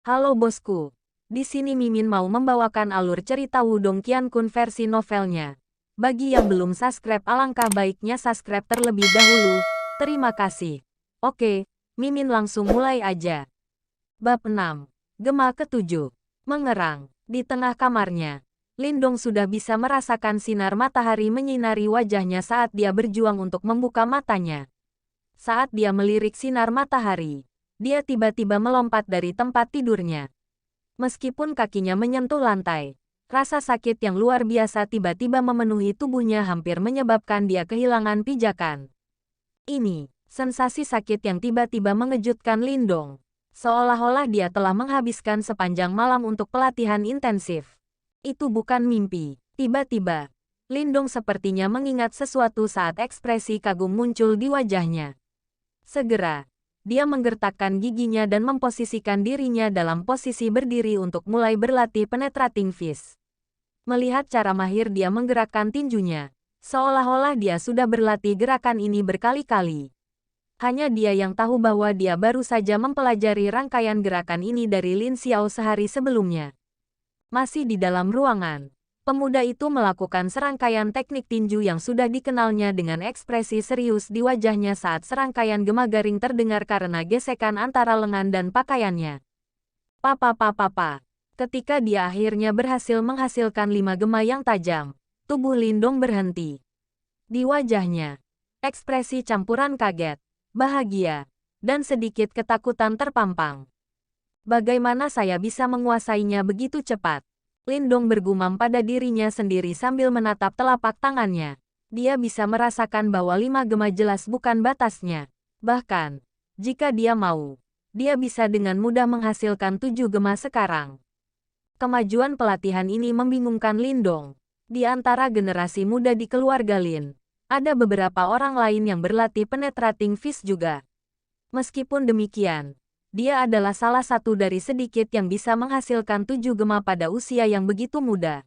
Halo bosku, di sini Mimin mau membawakan alur cerita Wudong Qiankun versi novelnya. Bagi yang belum subscribe alangkah baiknya subscribe terlebih dahulu, terima kasih. Oke, Mimin langsung mulai aja. Bab 6. Gema ke-7. Mengerang. Di tengah kamarnya, Lindong sudah bisa merasakan sinar matahari menyinari wajahnya saat dia berjuang untuk membuka matanya. Saat dia melirik sinar matahari, dia tiba-tiba melompat dari tempat tidurnya. Meskipun kakinya menyentuh lantai, rasa sakit yang luar biasa tiba-tiba memenuhi tubuhnya hampir menyebabkan dia kehilangan pijakan. Ini, sensasi sakit yang tiba-tiba mengejutkan Lindong. Seolah-olah dia telah menghabiskan sepanjang malam untuk pelatihan intensif. Itu bukan mimpi. Tiba-tiba, Lindong sepertinya mengingat sesuatu saat ekspresi kagum muncul di wajahnya. Segera, dia menggertakkan giginya dan memposisikan dirinya dalam posisi berdiri untuk mulai berlatih penetrating fist. Melihat cara mahir dia menggerakkan tinjunya, seolah-olah dia sudah berlatih gerakan ini berkali-kali. Hanya dia yang tahu bahwa dia baru saja mempelajari rangkaian gerakan ini dari Lin Xiao sehari sebelumnya. Masih di dalam ruangan, pemuda itu melakukan serangkaian teknik tinju yang sudah dikenalnya dengan ekspresi serius di wajahnya saat serangkaian gema garing terdengar karena gesekan antara lengan dan pakaiannya. Papa. Ketika dia akhirnya berhasil menghasilkan 5 gema yang tajam, tubuh Lindong berhenti. Di wajahnya, ekspresi campuran kaget, bahagia, dan sedikit ketakutan terpampang. Bagaimana saya bisa menguasainya begitu cepat? Lindong bergumam pada dirinya sendiri sambil menatap telapak tangannya. Dia bisa merasakan bahwa 5 gema jelas bukan batasnya. Bahkan, jika dia mau, dia bisa dengan mudah menghasilkan 7 gema sekarang. Kemajuan pelatihan ini membingungkan Lindong. Di antara generasi muda di keluarga Lin, ada beberapa orang lain yang berlatih penetrating fist juga. Meskipun demikian, dia adalah salah satu dari sedikit yang bisa menghasilkan 7 gema pada usia yang begitu muda.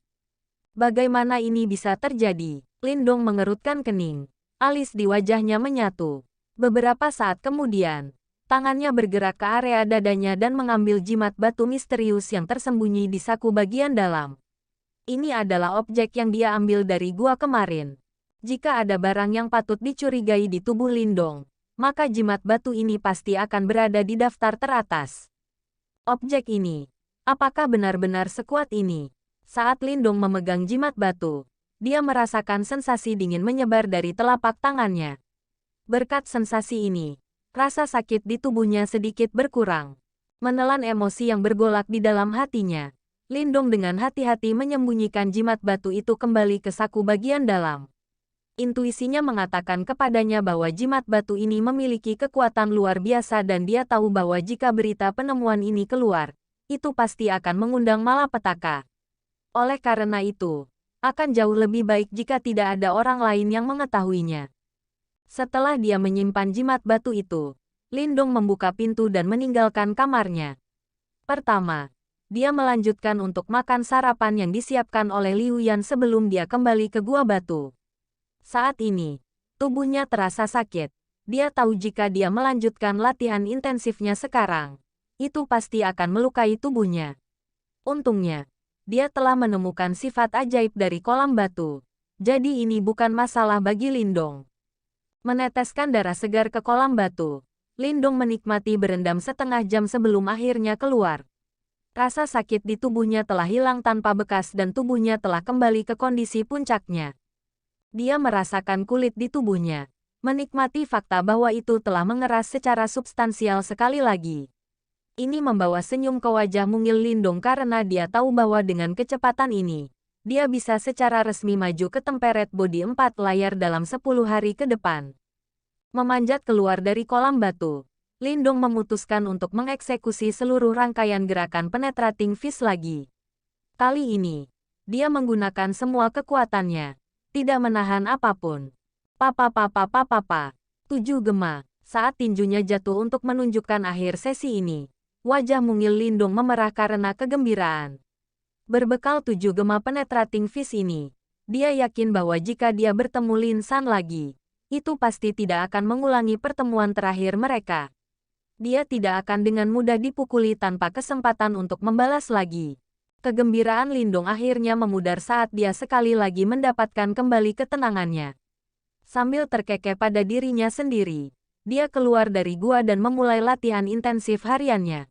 Bagaimana ini bisa terjadi? Lindong mengerutkan kening. Alis di wajahnya menyatu. Beberapa saat kemudian, tangannya bergerak ke area dadanya dan mengambil jimat batu misterius yang tersembunyi di saku bagian dalam. Ini adalah objek yang dia ambil dari gua kemarin. Jika ada barang yang patut dicurigai di tubuh Lindong, maka jimat batu ini pasti akan berada di daftar teratas. Objek ini, apakah benar-benar sekuat ini? Saat Lindong memegang jimat batu, dia merasakan sensasi dingin menyebar dari telapak tangannya. Berkat sensasi ini, rasa sakit di tubuhnya sedikit berkurang. Menelan emosi yang bergolak di dalam hatinya, Lindong dengan hati-hati menyembunyikan jimat batu itu kembali ke saku bagian dalam. Intuisinya mengatakan kepadanya bahwa jimat batu ini memiliki kekuatan luar biasa dan dia tahu bahwa jika berita penemuan ini keluar, itu pasti akan mengundang malapetaka. Oleh karena itu, akan jauh lebih baik jika tidak ada orang lain yang mengetahuinya. Setelah dia menyimpan jimat batu itu, Lindong membuka pintu dan meninggalkan kamarnya. Pertama, dia melanjutkan untuk makan sarapan yang disiapkan oleh Liu Yan sebelum dia kembali ke gua batu. Saat ini, tubuhnya terasa sakit. Dia tahu jika dia melanjutkan latihan intensifnya sekarang, itu pasti akan melukai tubuhnya. Untungnya, dia telah menemukan sifat ajaib dari kolam batu. Jadi ini bukan masalah bagi Lindong. Meneteskan darah segar ke kolam batu, Lindong menikmati berendam setengah jam sebelum akhirnya keluar. Rasa sakit di tubuhnya telah hilang tanpa bekas dan tubuhnya telah kembali ke kondisi puncaknya. Dia merasakan kulit di tubuhnya, menikmati fakta bahwa itu telah mengeras secara substansial sekali lagi. Ini membawa senyum ke wajah mungil Lindong karena dia tahu bahwa dengan kecepatan ini, dia bisa secara resmi maju ke temperet bodi 4 layar dalam 10 hari ke depan. Memanjat keluar dari kolam batu, Lindong memutuskan untuk mengeksekusi seluruh rangkaian gerakan penetrating fist lagi. Kali ini, dia menggunakan semua kekuatannya. Tidak menahan apapun. Papa. 7 gema. Saat tinjunya jatuh untuk menunjukkan akhir sesi ini, wajah mungil Lindong memerah karena kegembiraan. Berbekal 7 gema penetrating fist ini, dia yakin bahwa jika dia bertemu Lin San lagi, itu pasti tidak akan mengulangi pertemuan terakhir mereka. Dia tidak akan dengan mudah dipukuli tanpa kesempatan untuk membalas lagi. Kegembiraan Lindong akhirnya memudar saat dia sekali lagi mendapatkan kembali ketenangannya. Sambil terkekeh pada dirinya sendiri, dia keluar dari gua dan memulai latihan intensif hariannya.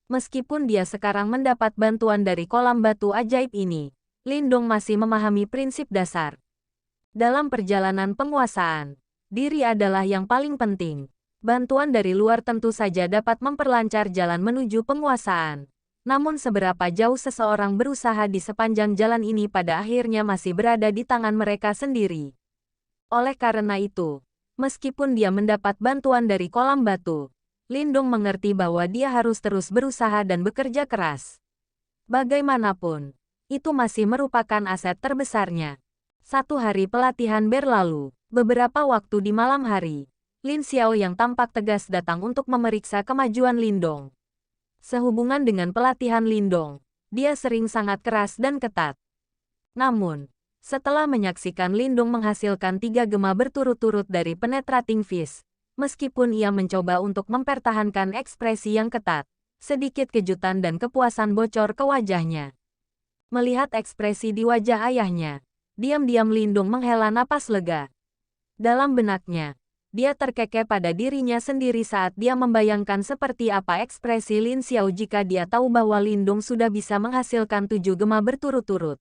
Meskipun dia sekarang mendapat bantuan dari kolam batu ajaib ini, Lindong masih memahami prinsip dasar. Dalam perjalanan penguasaan, diri adalah yang paling penting. Bantuan dari luar tentu saja dapat memperlancar jalan menuju penguasaan. Namun seberapa jauh seseorang berusaha di sepanjang jalan ini pada akhirnya masih berada di tangan mereka sendiri. Oleh karena itu, meskipun dia mendapat bantuan dari kolam batu, Lindong mengerti bahwa dia harus terus berusaha dan bekerja keras. Bagaimanapun, itu masih merupakan aset terbesarnya. 1 hari pelatihan berlalu. Beberapa waktu di malam hari, Lin Xiao yang tampak tegas datang untuk memeriksa kemajuan Lindong. Sehubungan dengan pelatihan Lindong, dia sering sangat keras dan ketat. Namun, setelah menyaksikan Lindong menghasilkan 3 gema berturut-turut dari Penetrating Fist, meskipun ia mencoba untuk mempertahankan ekspresi yang ketat, sedikit kejutan dan kepuasan bocor ke wajahnya. Melihat ekspresi di wajah ayahnya, diam-diam Lindong menghela napas lega. Dalam benaknya, dia terkekeh pada dirinya sendiri saat dia membayangkan seperti apa ekspresi Lin Xiao jika dia tahu bahwa Lindong sudah bisa menghasilkan 7 gema berturut-turut.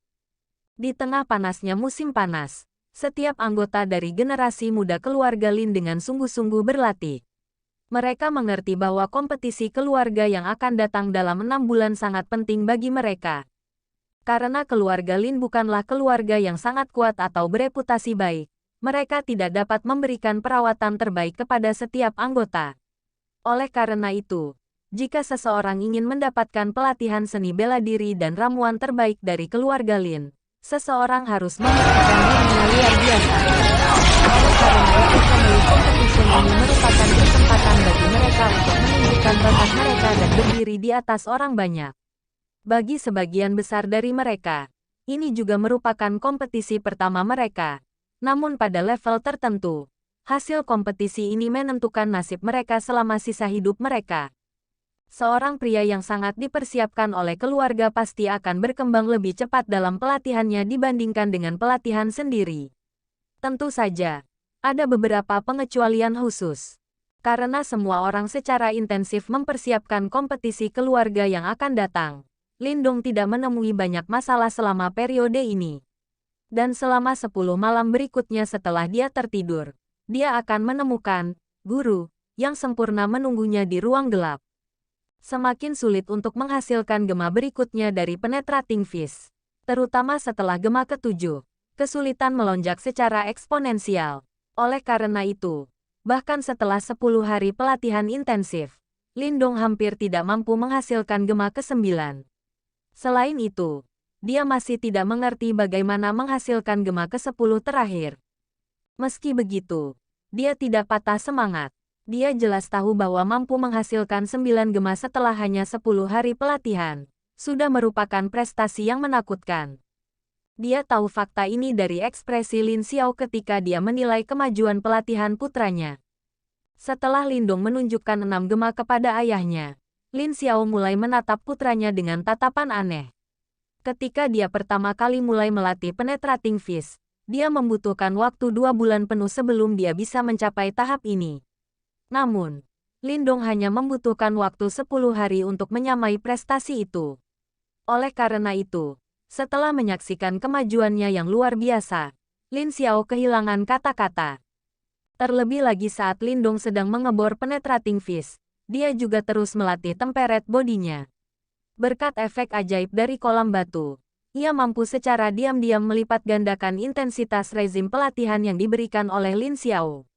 Di tengah panasnya musim panas, setiap anggota dari generasi muda keluarga Lin dengan sungguh-sungguh berlatih. Mereka mengerti bahwa kompetisi keluarga yang akan datang dalam 6 bulan sangat penting bagi mereka. Karena keluarga Lin bukanlah keluarga yang sangat kuat atau bereputasi baik, mereka tidak dapat memberikan perawatan terbaik kepada setiap anggota. Oleh karena itu, jika seseorang ingin mendapatkan pelatihan seni bela diri dan ramuan terbaik dari keluarga Lin, seseorang harus membuktikan dirinya luar biasa. Oleh karena itu, pemilik kompetisi ini merupakan kesempatan bagi mereka untuk menunjukkan bakat mereka dan berdiri di atas orang banyak. Bagi sebagian besar dari mereka, ini juga merupakan kompetisi pertama mereka. Namun pada level tertentu, hasil kompetisi ini menentukan nasib mereka selama sisa hidup mereka. Seorang pria yang sangat dipersiapkan oleh keluarga pasti akan berkembang lebih cepat dalam pelatihannya dibandingkan dengan pelatihan sendiri. Tentu saja, ada beberapa pengecualian khusus. Karena semua orang secara intensif mempersiapkan kompetisi keluarga yang akan datang, Lindong tidak menemui banyak masalah selama periode ini. Dan selama 10 malam berikutnya setelah dia tertidur, dia akan menemukan guru yang sempurna menunggunya di ruang gelap. Semakin sulit untuk menghasilkan gema berikutnya dari Penetrating Fist. Terutama setelah gema ke-7, kesulitan melonjak secara eksponensial. Oleh karena itu, bahkan setelah 10 hari pelatihan intensif, Lindong hampir tidak mampu menghasilkan gema ke-9. Selain itu, dia masih tidak mengerti bagaimana menghasilkan gema ke-10 terakhir. Meski begitu, dia tidak patah semangat. Dia jelas tahu bahwa mampu menghasilkan 9 gema setelah hanya 10 hari pelatihan, sudah merupakan prestasi yang menakutkan. Dia tahu fakta ini dari ekspresi Lin Xiao ketika dia menilai kemajuan pelatihan putranya. Setelah Lindong menunjukkan 6 gema kepada ayahnya, Lin Xiao mulai menatap putranya dengan tatapan aneh. Ketika dia pertama kali mulai melatih Penetrating Fist, dia membutuhkan waktu 2 bulan penuh sebelum dia bisa mencapai tahap ini. Namun, Lindong hanya membutuhkan waktu 10 hari untuk menyamai prestasi itu. Oleh karena itu, setelah menyaksikan kemajuannya yang luar biasa, Lin Xiao kehilangan kata-kata. Terlebih lagi saat Lindong sedang mengebor Penetrating Fist, dia juga terus melatih temperate bodinya. Berkat efek ajaib dari kolam batu, ia mampu secara diam-diam melipat gandakan intensitas rezim pelatihan yang diberikan oleh Lin Xiao.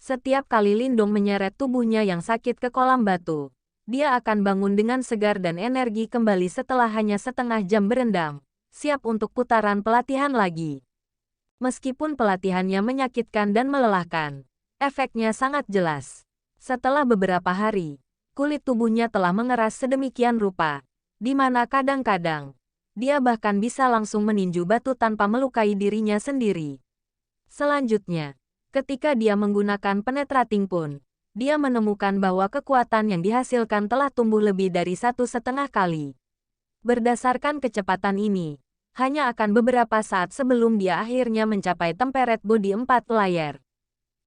Setiap kali Lindong menyeret tubuhnya yang sakit ke kolam batu, dia akan bangun dengan segar dan energi kembali setelah hanya setengah jam berendam, siap untuk putaran pelatihan lagi. Meskipun pelatihannya menyakitkan dan melelahkan, efeknya sangat jelas. Setelah beberapa hari, kulit tubuhnya telah mengeras sedemikian rupa, di mana kadang-kadang, dia bahkan bisa langsung meninju batu tanpa melukai dirinya sendiri. Selanjutnya, ketika dia menggunakan penetrating pun, dia menemukan bahwa kekuatan yang dihasilkan telah tumbuh lebih dari 1,5 kali. Berdasarkan kecepatan ini, hanya akan beberapa saat sebelum dia akhirnya mencapai Temperate Body 4 layar.